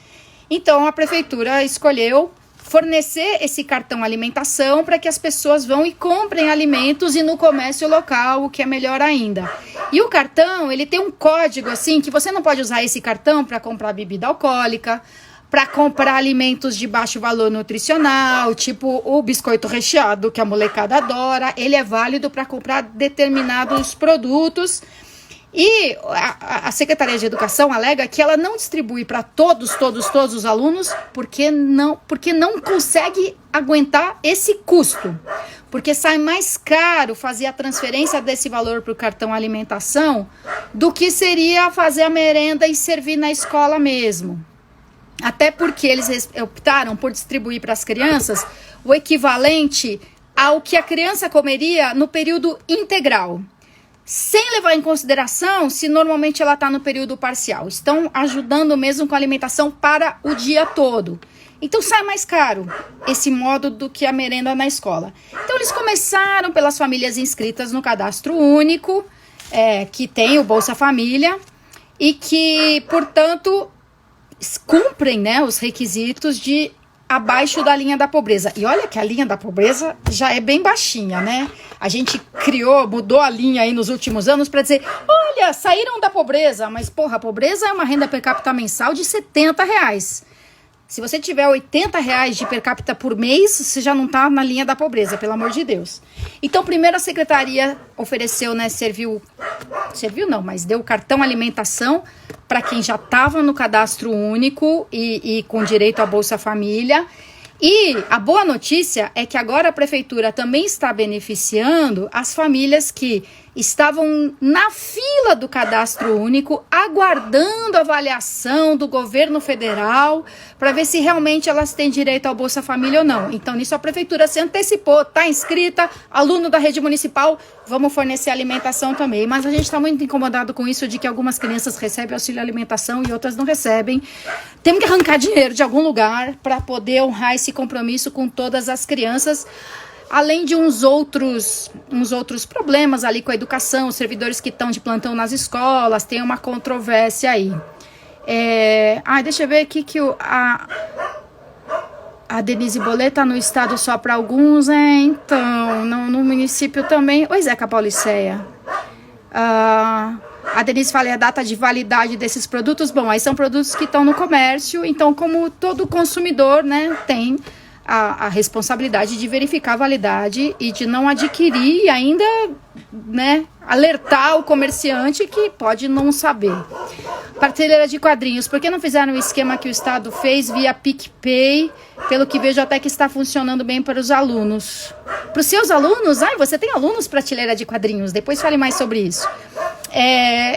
Então, a prefeitura escolheu fornecer esse cartão alimentação para que as pessoas vão e comprem alimentos e no comércio local, o que é melhor ainda. E o cartão, ele tem um código assim, que você não pode usar esse cartão para comprar bebida alcoólica, para comprar alimentos de baixo valor nutricional, tipo o biscoito recheado, que a molecada adora. Ele é válido para comprar determinados produtos. E a Secretaria de Educação alega que ela não distribui para todos os alunos porque não consegue aguentar esse custo. Porque sai mais caro fazer a transferência desse valor para o cartão alimentação do que seria fazer a merenda e servir na escola mesmo. Até porque eles optaram por distribuir para as crianças o equivalente ao que a criança comeria no período integral. Sem levar em consideração se normalmente ela está no período parcial. Estão ajudando mesmo com a alimentação para o dia todo. Então sai mais caro esse modo do que a merenda na escola. Então eles começaram pelas famílias inscritas no cadastro único, que tem o Bolsa Família, e que, portanto, cumprem, né, os requisitos de abaixo da linha da pobreza. E olha que a linha da pobreza já é bem baixinha, né? A gente mudou a linha aí nos últimos anos para dizer, olha, saíram da pobreza, mas porra, a pobreza é uma renda per capita mensal de R$70. Se você tiver R$80 de per capita por mês, você já não está na linha da pobreza, pelo amor de Deus. Então, primeiro a secretaria ofereceu, né, mas deu cartão alimentação para quem já estava no cadastro único e com direito à Bolsa Família. E a boa notícia é que agora a prefeitura também está beneficiando as famílias que estavam na fila do cadastro único, aguardando a avaliação do governo federal para ver se realmente elas têm direito ao Bolsa Família ou não. Então, nisso a prefeitura se antecipou, está inscrita, aluno da rede municipal, vamos fornecer alimentação também. Mas a gente está muito incomodado com isso de que algumas crianças recebem auxílio alimentação e outras não recebem. Temos que arrancar dinheiro de algum lugar para poder honrar esse compromisso com todas as crianças. Além de uns outros problemas ali com a educação, os servidores que estão de plantão nas escolas, tem uma controvérsia aí. Deixa eu ver aqui que a Denise Bolê tá no estado só para alguns, então, no município também. Oi, Zeca Pauliceia. A Denise fala a data de validade desses produtos. Bom, aí são produtos que estão no comércio, então como todo consumidor, né, tem a responsabilidade de verificar a validade e de não adquirir e ainda, né, alertar o comerciante que pode não saber. Prateleira de quadrinhos, por que não fizeram o esquema que o Estado fez via PicPay? Pelo que vejo até que está funcionando bem para os alunos. Para os seus alunos? Você tem alunos prateleira de quadrinhos, depois fale mais sobre isso.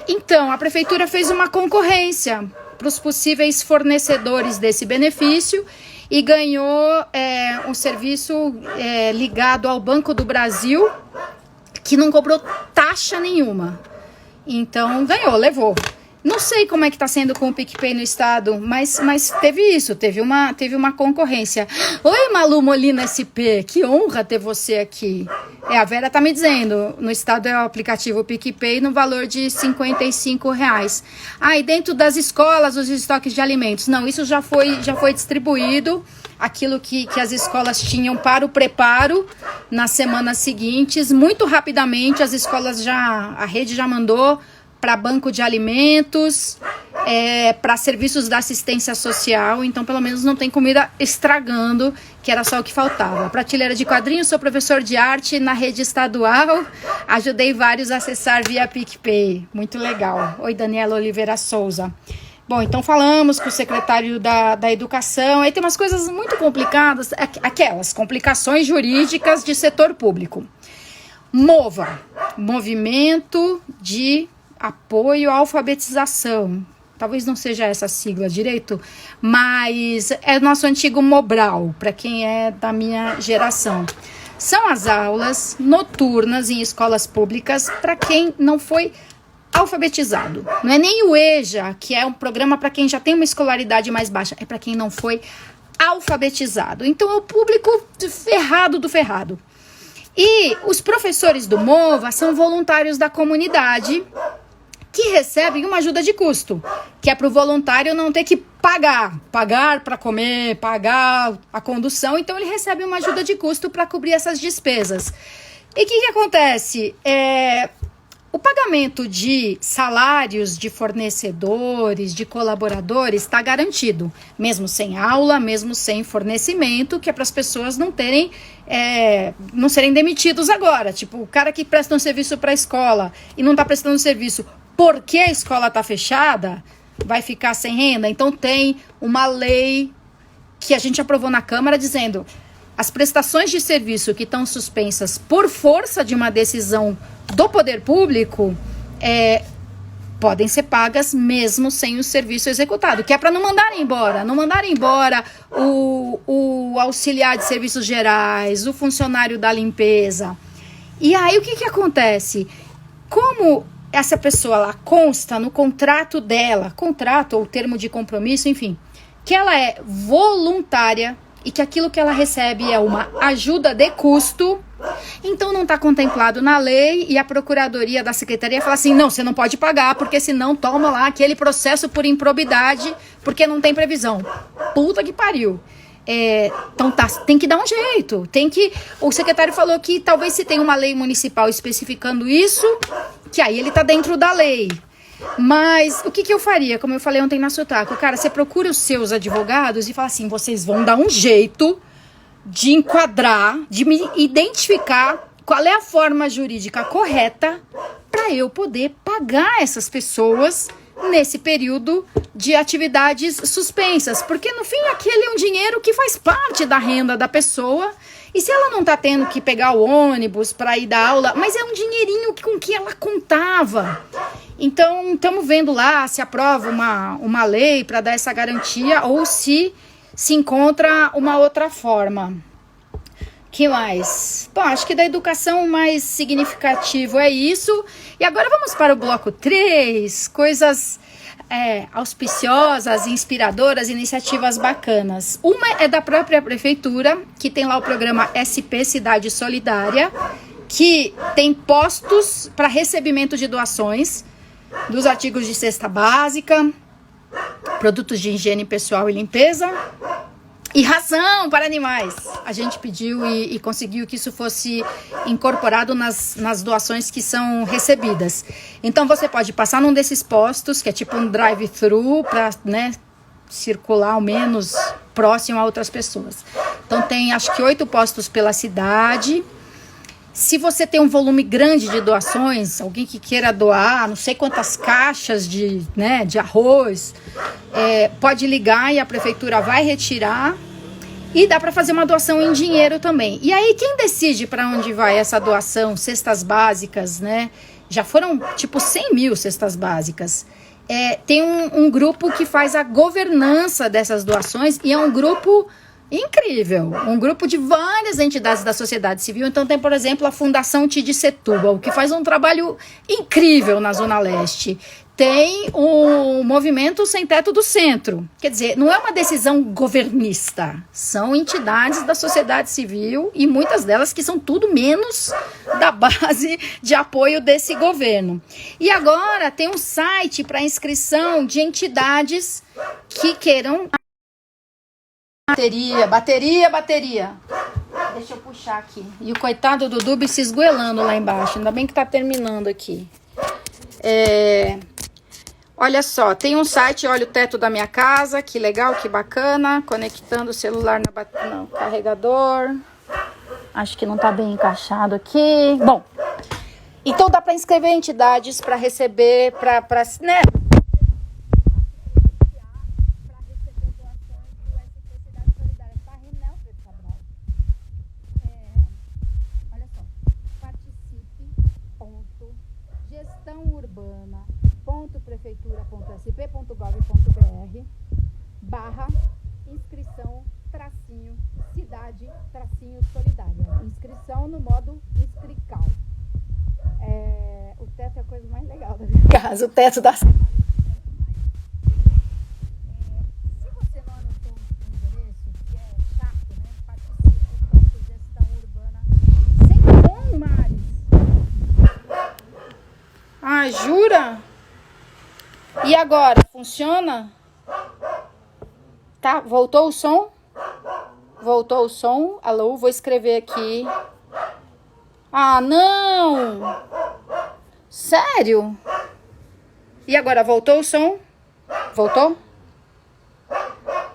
Então, a prefeitura fez uma concorrência para os possíveis fornecedores desse benefício e ganhou um serviço ligado ao Banco do Brasil, que não cobrou taxa nenhuma. Então, ganhou, levou. Não sei como é que está sendo com o PicPay no estado, mas teve isso, teve uma concorrência. Oi, Malu Molina SP, que honra ter você aqui. A Vera está me dizendo, no estado é o aplicativo PicPay no valor de R$55. E dentro das escolas, os estoques de alimentos. Não, isso já foi distribuído, aquilo que as escolas tinham para o preparo nas semanas seguintes. Muito rapidamente, a rede já mandou para banco de alimentos, para serviços da assistência social, então pelo menos não tem comida estragando, que era só o que faltava. Prateleira de quadrinhos, sou professor de arte na rede estadual, ajudei vários a acessar via PicPay, muito legal. Oi, Daniela Oliveira Souza. Bom, então falamos com o secretário da Educação, aí tem umas coisas muito complicadas, aquelas complicações jurídicas de setor público. MOVA, Movimento de Apoio à Alfabetização, talvez não seja essa sigla direito, mas é o nosso antigo Mobral, para quem é da minha geração. São as aulas noturnas em escolas públicas para quem não foi alfabetizado. Não é nem o EJA, que é um programa para quem já tem uma escolaridade mais baixa, é para quem não foi alfabetizado. Então é o público ferrado do ferrado. E os professores do MOVA são voluntários da comunidade que recebem uma ajuda de custo, que é para o voluntário não ter que pagar para comer, pagar a condução, então ele recebe uma ajuda de custo para cobrir essas despesas. E o que acontece? O pagamento de salários de fornecedores, de colaboradores, está garantido, mesmo sem aula, mesmo sem fornecimento, que é para as pessoas não serem demitidos agora. Tipo, o cara que presta um serviço para a escola e não está prestando serviço porque a escola está fechada, vai ficar sem renda. Então tem uma lei que a gente aprovou na Câmara dizendo as prestações de serviço que estão suspensas por força de uma decisão do poder público podem ser pagas mesmo sem o serviço executado, que é para não mandarem embora o auxiliar de serviços gerais, o funcionário da limpeza. E aí o que acontece? Como essa pessoa lá consta no contrato dela, contrato ou termo de compromisso, enfim, que ela é voluntária e que aquilo que ela recebe é uma ajuda de custo, então não está contemplado na lei e a procuradoria da secretaria fala assim, não, você não pode pagar, porque senão toma lá aquele processo por improbidade, porque não tem previsão. Puta que pariu. Então tem que dar um jeito, o secretário falou que talvez se tenha uma lei municipal especificando isso, que aí ele está dentro da lei. Mas o que eu faria? Como eu falei ontem na Sotaco, cara, você procura os seus advogados e fala assim, vocês vão dar um jeito de enquadrar, de me identificar qual é a forma jurídica correta para eu poder pagar essas pessoas nesse período de atividades suspensas, porque no fim aquele é um dinheiro que faz parte da renda da pessoa, e se ela não tá tendo que pegar o ônibus para ir dar aula, mas é um dinheirinho com que ela contava. Então estamos vendo lá se aprova uma lei para dar essa garantia ou se encontra uma outra forma. Que mais? Bom, acho que da educação o mais significativo é isso. E agora vamos para o bloco 3, coisas auspiciosas, inspiradoras, iniciativas bacanas. Uma é da própria prefeitura, que tem lá o programa SP Cidade Solidária, que tem postos para recebimento de doações dos artigos de cesta básica, produtos de higiene pessoal e limpeza, e ração para animais. A gente pediu e conseguiu que isso fosse incorporado nas doações que são recebidas. Então você pode passar num desses postos, que é tipo um drive-thru, para circular ao menos próximo a outras pessoas. Então tem acho que 8 postos pela cidade. Se você tem um volume grande de doações, alguém que queira doar não sei quantas caixas de arroz, pode ligar e a prefeitura vai retirar. E dá para fazer uma doação em dinheiro também. E aí quem decide para onde vai essa doação, cestas básicas, né? Já foram tipo 100 mil cestas básicas. Tem um grupo que faz a governança dessas doações e é um grupo incrível, um grupo de várias entidades da sociedade civil. Então tem, por exemplo, a Fundação Tide Setúbal, que faz um trabalho incrível na Zona Leste. Tem o Movimento Sem Teto do Centro. Quer dizer, não é uma decisão governista, são entidades da sociedade civil e muitas delas que são tudo menos da base de apoio desse governo. E agora tem um site para inscrição de entidades que queiram... Bateria. Deixa eu puxar aqui. E o coitado do Dubi se esgoelando lá embaixo. Ainda bem que tá terminando aqui. Olha só, tem um site, olha o teto da minha casa. Que legal, que bacana. Conectando o celular no carregador. Acho que não tá bem encaixado aqui. Bom, então dá para inscrever entidades para receber, né? Prefeitura.sp.gov.br/inscrição-cidade-solidária. Inscrição no modo inscrical. O teto é a coisa mais legal da minha casa, o teto da... Se você não anotou o endereço, que é chato, né? Participe.gestãourbana. Sem bom, Maris. Ah, jura? E agora, funciona? Tá, voltou o som? Voltou o som? Alô, vou escrever aqui. Ah, não! Sério? E agora, voltou o som? Voltou?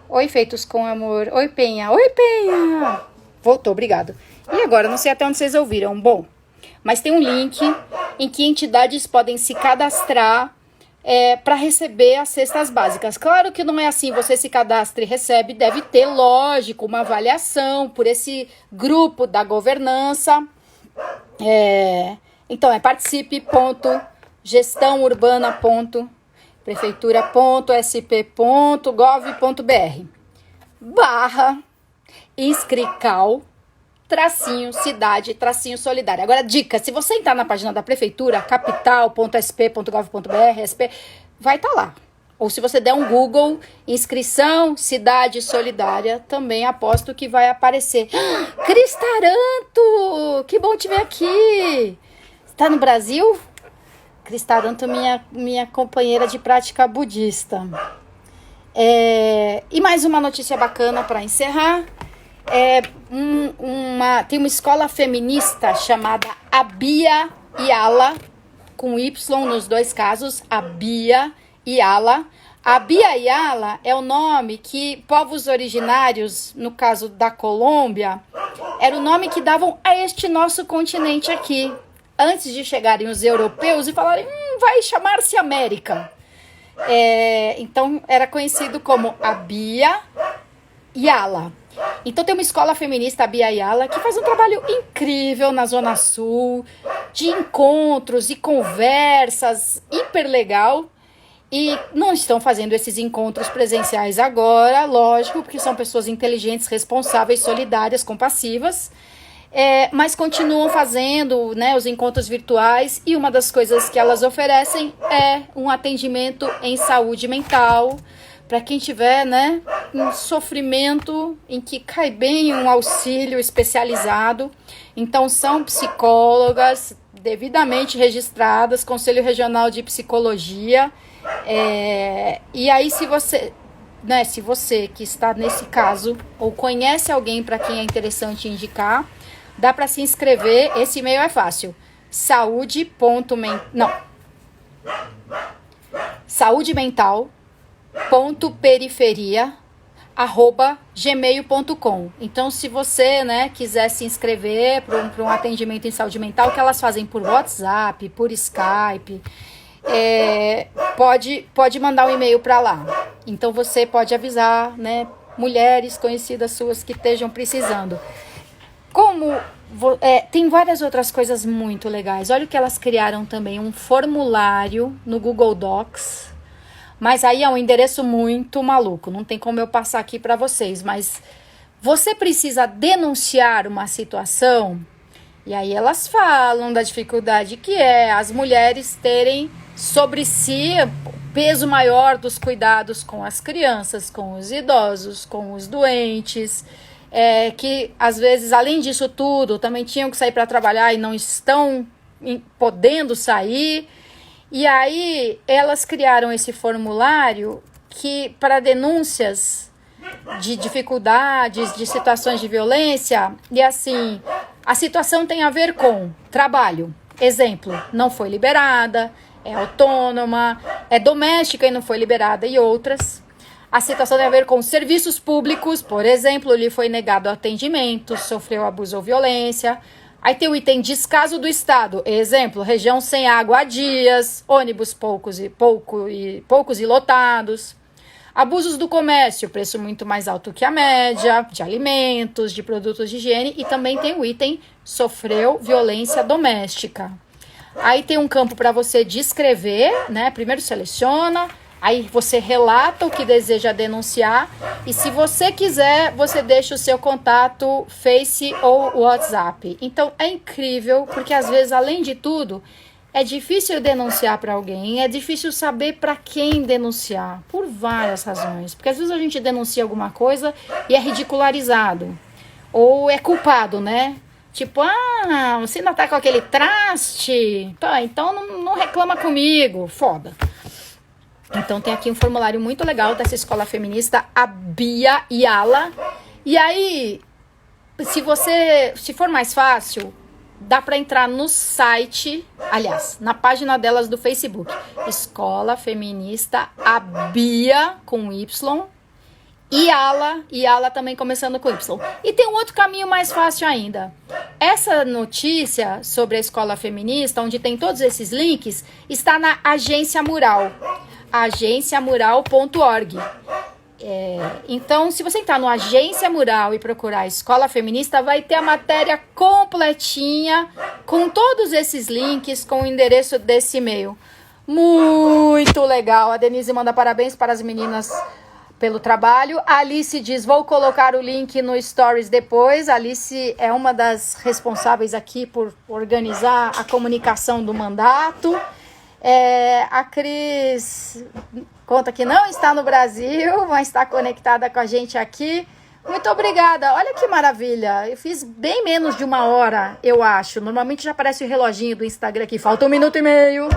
Oi, feitos com amor. Oi, Penha. Oi, Penha! Voltou, obrigado. E agora, não sei até onde vocês ouviram. Bom, mas tem um link em que entidades podem se cadastrar para receber as cestas básicas. Claro que não é assim, você se cadastra e recebe, deve ter, lógico, uma avaliação por esse grupo da governança. Então, participe.gestãourbana.prefeitura.sp.gov.br/inscrical _cidade_solidária. Agora, dica, se você entrar na página da prefeitura, capital.sp.gov.br, SP, vai estar lá. Ou se você der um Google, inscrição, cidade solidária, também aposto que vai aparecer. Cris Taranto, que bom te ver aqui. Está no Brasil? Cris Taranto, minha companheira de prática budista. E mais uma notícia bacana para encerrar. Tem uma escola feminista chamada Abya Yala, com Y nos dois casos, Abya Yala. Abya Yala é o nome que povos originários, no caso da Colômbia, era o nome que davam a este nosso continente aqui, antes de chegarem os europeus e falarem, vai chamar-se América. Então era conhecido como Abya Yala. Então tem uma escola feminista, Abya Yala, que faz um trabalho incrível na Zona Sul, de encontros e conversas, hiper legal. E não estão fazendo esses encontros presenciais agora, lógico, porque são pessoas inteligentes, responsáveis, solidárias, compassivas. Mas continuam fazendo, né, os encontros virtuais, e uma das coisas que elas oferecem é um atendimento em saúde mental, para quem tiver, né, um sofrimento em que cai bem um auxílio especializado. Então, são psicólogas devidamente registradas, Conselho Regional de Psicologia. E aí, se você que está nesse caso, ou conhece alguém para quem é interessante indicar, dá para se inscrever. Esse e-mail é fácil. saudemental.periferia@gmail.com. Então, se você, né, quiser se inscrever para um atendimento em saúde mental, que elas fazem por WhatsApp, por Skype, pode mandar um e-mail para lá. Então, você pode avisar, né, mulheres conhecidas suas que estejam precisando. Tem várias outras coisas muito legais. Olha o que elas criaram também, um formulário no Google Docs. Mas aí é um endereço muito maluco, não tem como eu passar aqui para vocês. Mas você precisa denunciar uma situação, e aí elas falam da dificuldade que é as mulheres terem sobre si peso maior dos cuidados com as crianças, com os idosos, com os doentes, que às vezes, além disso tudo, também tinham que sair para trabalhar e não estão podendo sair. E aí elas criaram esse formulário que, para denúncias de dificuldades, de situações de violência, e assim, a situação tem a ver com trabalho. Exemplo, não foi liberada, é autônoma, é doméstica e não foi liberada, e outras. A situação tem a ver com serviços públicos, por exemplo, lhe foi negado atendimento, sofreu abuso ou violência. Aí tem o item descaso do Estado, exemplo, região sem água há dias, ônibus poucos e lotados. Abusos do comércio, preço muito mais alto que a média, de alimentos, de produtos de higiene. E também tem o item sofreu violência doméstica. Aí tem um campo para você descrever, né? Primeiro seleciona, aí você relata o que deseja denunciar. E se você quiser, você deixa o seu contato Face ou WhatsApp. Então é incrível, porque às vezes, além de tudo, é difícil denunciar para alguém, é difícil saber para quem denunciar, por várias razões. Porque às vezes a gente denuncia alguma coisa e é ridicularizado, ou é culpado, né? Tipo, você ainda tá com aquele traste? Tá, então não reclama comigo, foda. Então tem aqui um formulário muito legal dessa escola feminista, a Bia Yala. E aí, se for mais fácil, dá para entrar no site, aliás, na página delas do Facebook, Escola Feminista a Bia com Y, Yala também começando com Y. E tem um outro caminho mais fácil ainda. Essa notícia sobre a escola feminista, onde tem todos esses links, está na Agência Mural, agenciamural.org. Então, se você entrar no Agência Mural e procurar Escola Feminista, vai ter a matéria completinha, com todos esses links, com o endereço desse e-mail. Muito legal. A Denise manda parabéns para as meninas pelo trabalho. A Alice diz, vou colocar o link no Stories depois. A Alice é uma das responsáveis aqui por organizar a comunicação do mandato. A Cris conta que não está no Brasil, mas está conectada com a gente aqui. Muito obrigada. Olha que maravilha. Eu fiz bem menos de 1 hora, eu acho. Normalmente já aparece o reloginho do Instagram aqui. Falta 1 minuto e meio.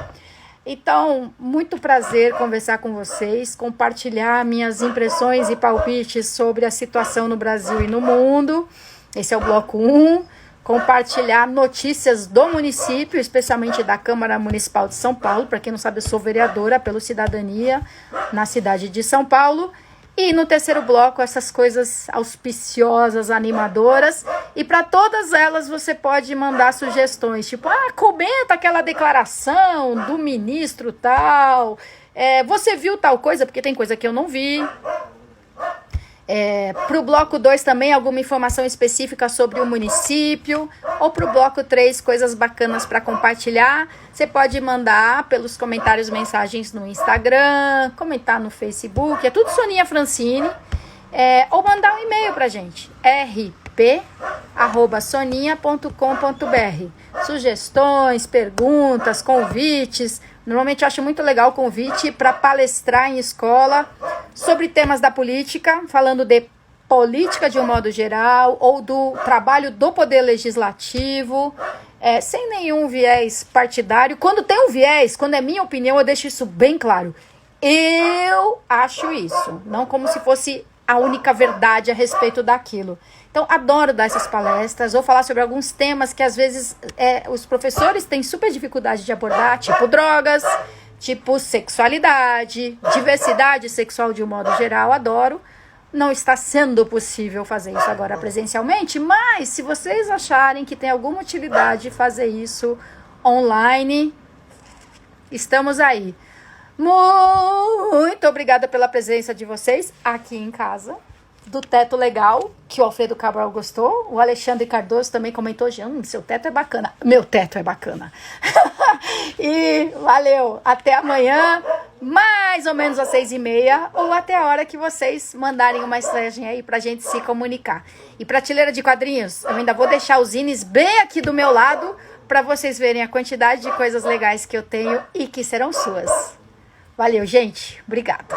Então, muito prazer conversar com vocês, compartilhar minhas impressões e palpites sobre a situação no Brasil e no mundo. Esse é o bloco 1. Compartilhar notícias do município, especialmente da Câmara Municipal de São Paulo. Para quem não sabe, eu sou vereadora pelo Cidadania na cidade de São Paulo. E no terceiro bloco, essas coisas auspiciosas, animadoras. E para todas elas, você pode mandar sugestões. Tipo, comenta aquela declaração do ministro tal. Você viu tal coisa? Porque tem coisa que eu não vi. Para o bloco 2 também, alguma informação específica sobre o município. Ou para o bloco 3, coisas bacanas para compartilhar. Você pode mandar pelos comentários, mensagens no Instagram, comentar no Facebook. É tudo Soninha Francine. Ou mandar um e-mail para a gente. rp@soninha.com.br. Sugestões, perguntas, convites. Normalmente eu acho muito legal o convite para palestrar em escola sobre temas da política, falando de política de um modo geral, ou do trabalho do Poder Legislativo, sem nenhum viés partidário. Quando tem um viés, quando é minha opinião, eu deixo isso bem claro. Eu acho isso, não como se fosse a única verdade a respeito daquilo. Então, adoro dar essas palestras, ou falar sobre alguns temas que às vezes os professores têm super dificuldade de abordar, tipo drogas, tipo sexualidade, diversidade sexual de um modo geral, adoro. Não está sendo possível fazer isso agora presencialmente, mas se vocês acharem que tem alguma utilidade fazer isso online, estamos aí. Muito obrigada pela presença de vocês aqui em casa, do teto legal, que o Alfredo Cabral gostou. O Alexandre Cardoso também comentou, seu teto é bacana. Meu teto é bacana. E valeu, até amanhã, mais ou menos às 6h30, ou até a hora que vocês mandarem uma mensagem aí pra gente se comunicar. E prateleira de quadrinhos, eu ainda vou deixar os zines bem aqui do meu lado, para vocês verem a quantidade de coisas legais que eu tenho e que serão suas. Valeu, gente. Obrigada.